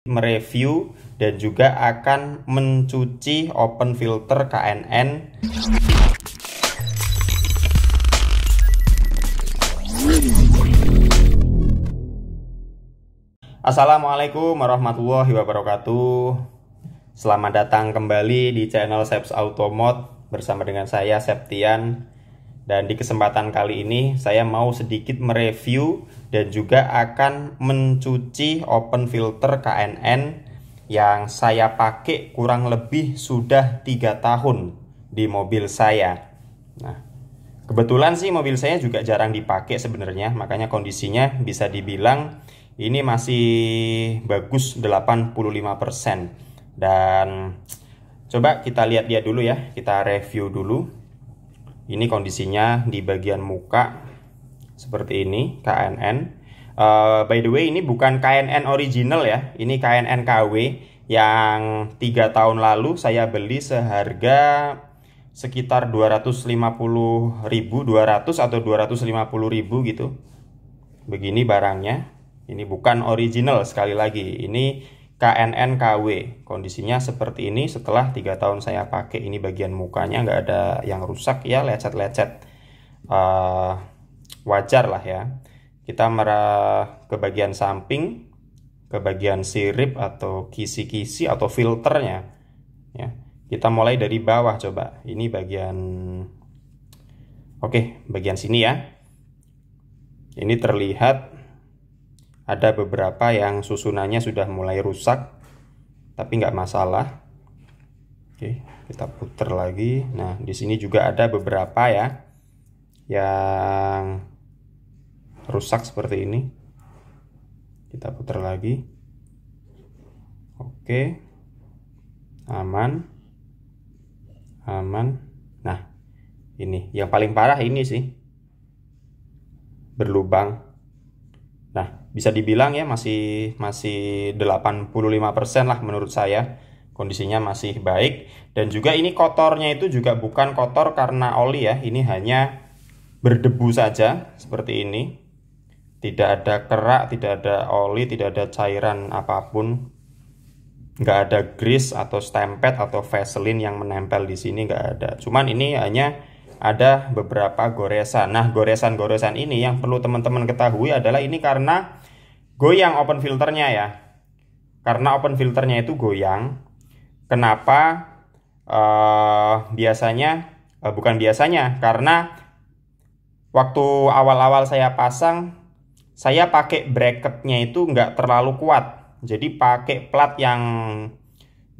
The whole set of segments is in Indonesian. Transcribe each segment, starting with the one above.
mereview dan juga akan mencuci open filter KNN. Assalamualaikum warahmatullahi wabarakatuh. Selamat datang kembali di channel Seps Automod bersama dengan saya Septian. Dan di kesempatan kali ini saya mau sedikit mereview dan juga akan mencuci open filter KNN yang saya pakai kurang lebih sudah 3 tahun di mobil saya. Nah, kebetulan sih mobil saya juga jarang dipakai sebenarnya, makanya kondisinya bisa dibilang ini masih bagus 85%. Dan coba kita lihat dulu ya, kita review dulu. Ini kondisinya di bagian muka seperti ini, KNN. By the way, ini bukan KNN original ya, ini KNN KW yang 3 tahun lalu saya beli seharga sekitar 250.000, 200 atau 250.000 gitu. Begini barangnya. Ini bukan original, sekali lagi. Ini KNN KW, kondisinya seperti ini setelah 3 tahun saya pakai. Ini bagian mukanya nggak ada yang rusak ya, lecet-lecet, wajar lah ya. Kita merah ke bagian samping, ke bagian sirip atau kisi-kisi atau filternya ya. Kita mulai dari bawah coba. Ini bagian, oke, bagian sini ya. Ini terlihat ada beberapa yang susunannya sudah mulai rusak, tapi nggak masalah. Oke, kita putar lagi. Nah, di sini juga ada beberapa ya yang rusak seperti ini. Kita putar lagi. Oke, aman, aman. Nah, ini yang paling parah ini sih, berlubang. Nah, bisa dibilang ya masih 85% lah menurut saya. Kondisinya masih baik. Dan juga ini kotornya itu juga bukan kotor karena oli ya. Ini hanya berdebu saja seperti ini. Tidak ada kerak, tidak ada oli, tidak ada cairan apapun. Nggak ada grease atau stempet atau Vaseline yang menempel di sini, nggak ada. Cuman ini hanya ada beberapa goresan. Nah, goresan-goresan ini yang perlu teman-teman ketahui adalah ini karena goyang open filternya ya. Karena open filternya itu goyang. Kenapa? Bukan biasanya, karena waktu awal-awal saya pasang, saya pakai bracketnya itu nggak terlalu kuat. Jadi pakai plat yang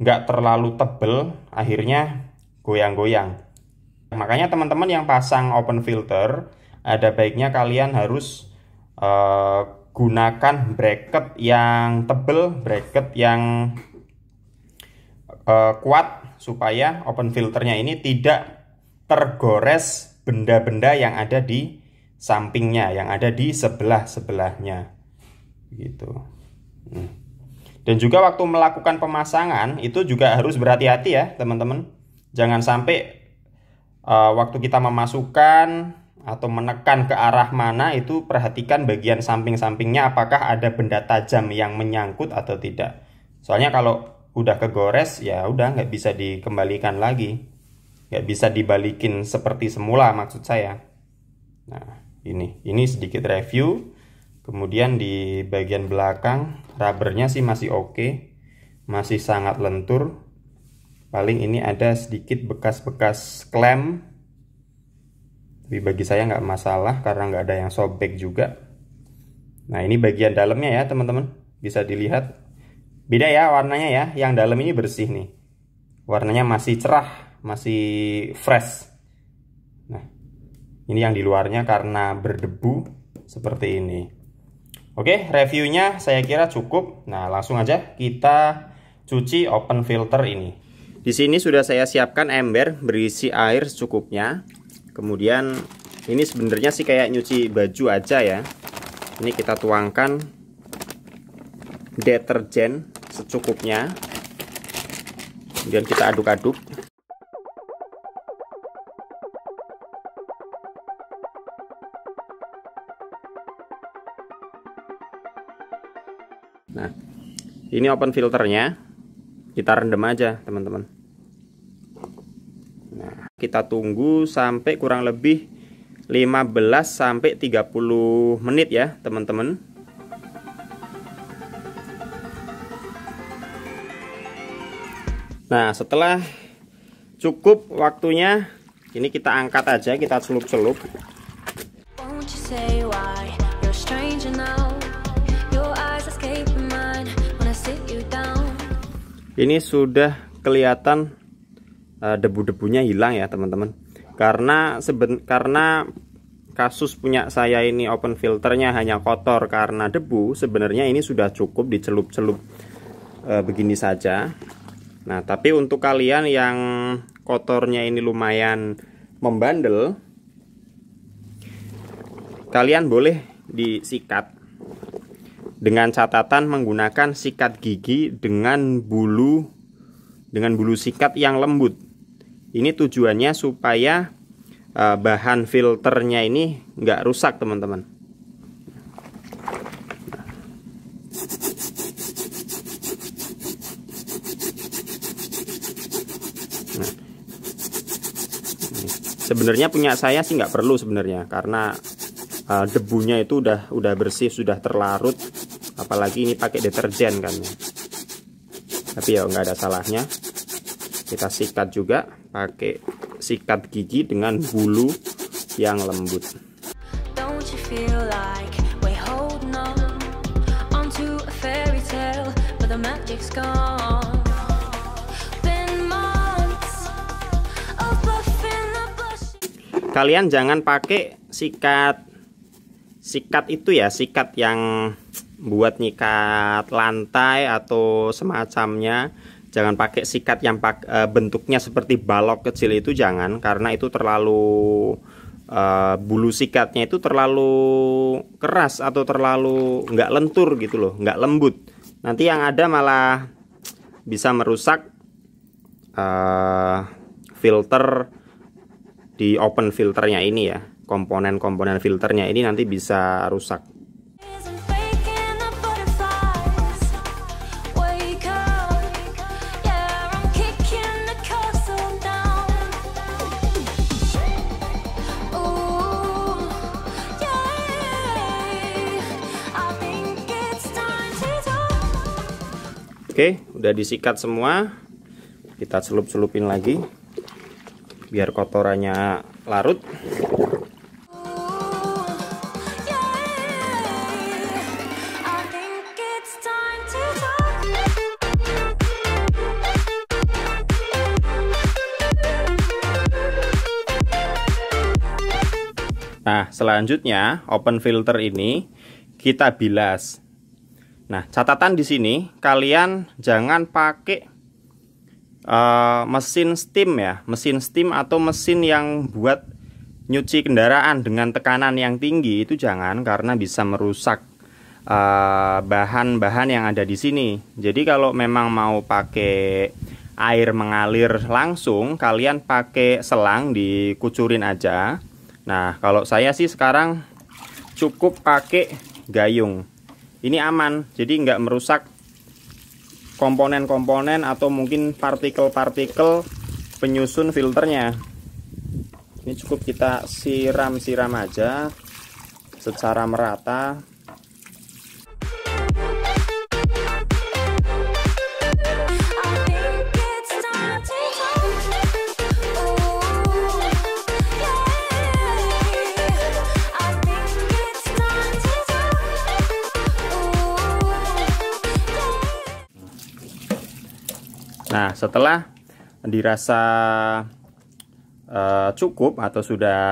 nggak terlalu tebel, akhirnya goyang-goyang. Makanya teman-teman yang pasang open filter, ada baiknya kalian harus gunakan bracket yang tebel, bracket yang kuat, supaya open filternya ini tidak tergores benda-benda yang ada di sampingnya, yang ada di sebelah-sebelahnya gitu. Dan juga waktu melakukan pemasangan itu juga harus berhati-hati ya teman-teman. Jangan sampai waktu kita memasukkan atau menekan ke arah mana, itu perhatikan bagian samping-sampingnya apakah ada benda tajam yang menyangkut atau tidak. Soalnya kalau udah kegores ya udah nggak bisa dikembalikan lagi, nggak bisa dibalikin seperti semula maksud saya. Nah, ini sedikit review. Kemudian di bagian belakang rubbernya sih masih oke, masih sangat lentur. Paling ini ada sedikit bekas-bekas klem, tapi bagi saya nggak masalah karena nggak ada yang sobek juga. Nah, ini bagian dalamnya ya teman-teman, bisa dilihat beda ya warnanya ya. Yang dalam ini bersih nih, warnanya masih cerah, masih fresh. Nah, ini yang di luarnya karena berdebu seperti ini. Oke, reviewnya saya kira cukup. Nah, langsung aja kita cuci open filter ini. Di sini sudah saya siapkan ember berisi air secukupnya. Kemudian ini sebenarnya sih kayak nyuci baju aja ya. Ini kita tuangkan deterjen secukupnya. Kemudian kita aduk-aduk. Nah, Ini open filternya. Kita rendam aja, teman-teman. Nah, kita tunggu sampai kurang lebih 15 sampai 30 menit ya, teman-teman. Nah, setelah cukup waktunya, ini kita angkat aja, kita celup-celup. Ini sudah kelihatan debu-debunya hilang ya, teman-teman. Karena kasus punya saya ini open filternya hanya kotor karena debu, sebenarnya ini sudah cukup dicelup-celup begini saja. Nah, tapi untuk kalian yang kotornya ini lumayan membandel, kalian boleh disikat dengan catatan menggunakan sikat gigi dengan bulu sikat yang lembut. Ini tujuannya supaya bahan filternya ini nggak rusak, teman-teman. Nah, sebenarnya punya saya sih nggak perlu sebenarnya, karena debunya itu udah bersih, sudah terlarut. Apalagi ini pakai deterjen kan ya. Tapi ya nggak ada salahnya kita sikat juga pakai sikat gigi dengan bulu yang lembut. Kalian jangan pakai sikat itu ya, sikat yang buat nyikat lantai atau semacamnya. Jangan pakai sikat yang bentuknya seperti balok kecil itu, jangan, karena itu terlalu bulu sikatnya itu terlalu keras atau terlalu nggak lentur gitu loh, nggak lembut. Nanti yang ada malah bisa merusak filter di open filternya ini ya. Komponen-komponen filternya ini nanti bisa rusak. Oke, udah disikat semua. Kita celup-celupin lagi biar kotorannya larut. Nah, selanjutnya open filter ini kita bilas. Nah, catatan di sini kalian jangan pakai mesin steam ya, mesin steam atau mesin yang buat nyuci kendaraan dengan tekanan yang tinggi, itu jangan, karena bisa merusak bahan-bahan yang ada di sini. Jadi kalau memang mau pakai air mengalir langsung, kalian pakai selang, dikucurin aja. Nah, kalau saya sih sekarang cukup pakai gayung. Ini aman, jadi nggak merusak komponen-komponen atau mungkin partikel-partikel penyusun filternya. Ini cukup kita siram-siram aja secara merata. Nah, setelah dirasa cukup atau sudah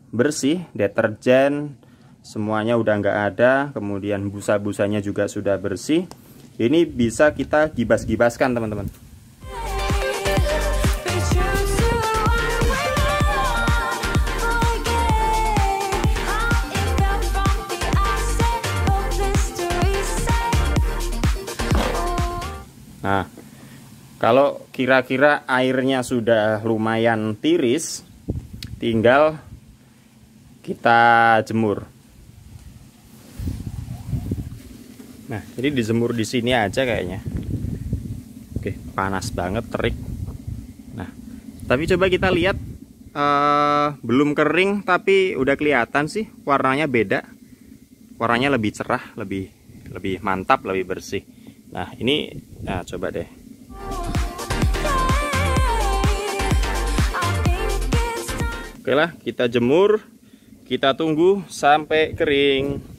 bersih, deterjen semuanya udah nggak ada, kemudian busa-busanya juga sudah bersih, ini bisa kita gibas-gibaskan, teman-teman. Nah, kalau kira-kira airnya sudah lumayan tiris, tinggal kita jemur. Nah, jadi dijemur di sini aja kayaknya. Oke, panas banget, terik. Nah, tapi coba kita lihat, belum kering tapi udah kelihatan sih warnanya beda. Warnanya lebih cerah, lebih mantap, lebih bersih. Nah, ini, nah coba deh. Oke lah, kita jemur, kita tunggu sampai kering.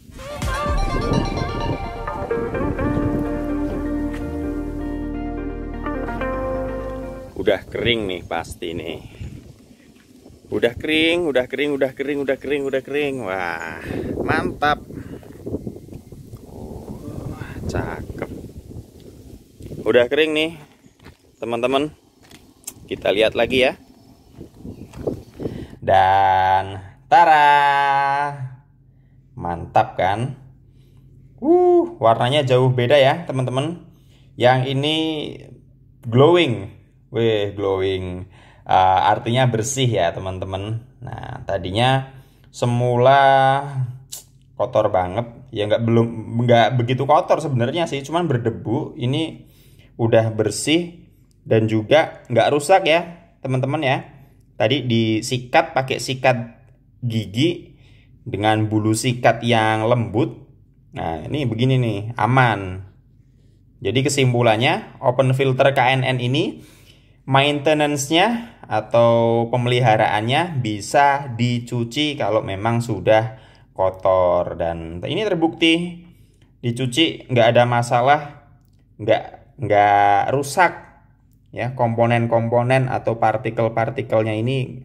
Udah kering nih pasti nih. Udah kering. Wah, mantap. Cakep. Udah kering nih, teman-teman. Kita lihat lagi ya. Dan tara, mantap kan? Warnanya jauh beda ya teman-teman. Yang ini glowing, glowing, artinya bersih ya teman-teman. Nah, tadinya semula kotor banget, ya nggak begitu kotor sebenarnya sih, cuman berdebu. Ini udah bersih dan juga nggak rusak ya teman-teman ya. Tadi disikat pakai sikat gigi dengan bulu sikat yang lembut. Nah, ini begini nih, aman. Jadi kesimpulannya, open filter KNN ini maintenance-nya atau pemeliharaannya bisa dicuci kalau memang sudah kotor. Dan ini terbukti dicuci nggak ada masalah, nggak rusak. Ya, komponen-komponen atau partikel-partikelnya ini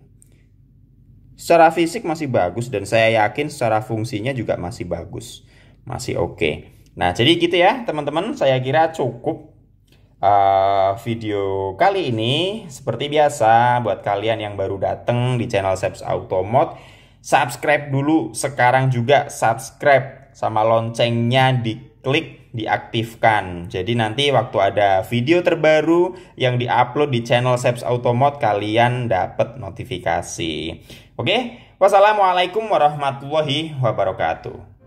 secara fisik masih bagus, dan saya yakin secara fungsinya juga masih bagus, masih oke. Nah, jadi gitu ya teman-teman, saya kira cukup video kali ini. Seperti biasa, buat kalian yang baru datang di channel Seps Automod, subscribe dulu sekarang juga, subscribe sama loncengnya diklik, diaktifkan. Jadi nanti waktu ada video terbaru yang diupload di channel Seps Automod, kalian dapat notifikasi. Oke, wassalamualaikum warahmatullahi wabarakatuh.